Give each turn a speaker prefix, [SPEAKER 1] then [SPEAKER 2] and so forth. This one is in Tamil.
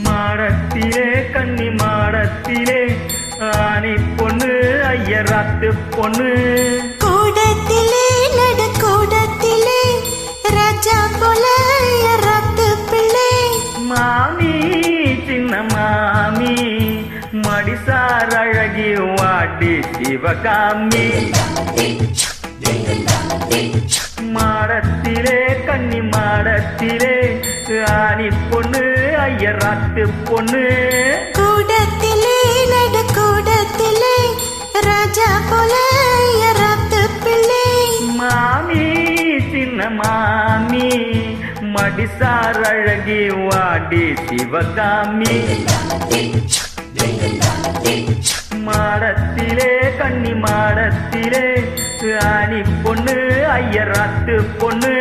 [SPEAKER 1] மாடத்திலே கன்னி மாடத்திலே ஆணி பொண்ணு ஐயராத்து பொண்ணு
[SPEAKER 2] கூடத்திலே நடு கூடத்திலே ராஜா போல ஐயராத்து பிள்ளை
[SPEAKER 1] மாமி சின்ன மாமி மடிசார் அழகி வாட்டி சிவகாமி மாடத்திலே கன்னி மாடத்திலே ஆணி பொண்ணு ஐயராத்து பொண்ணு
[SPEAKER 2] கூடத்திலே நடு கூடத்திலே ராஜா போல ஐயராத்து பிள்ளை
[SPEAKER 1] மாமி சின்ன மாமி மடிசார் அழகி வாடி சிவகாமி மாடத்திலே கன்னி மாடத்திலே ஆணி பொண்ணு ஐயராத்து பொண்ணு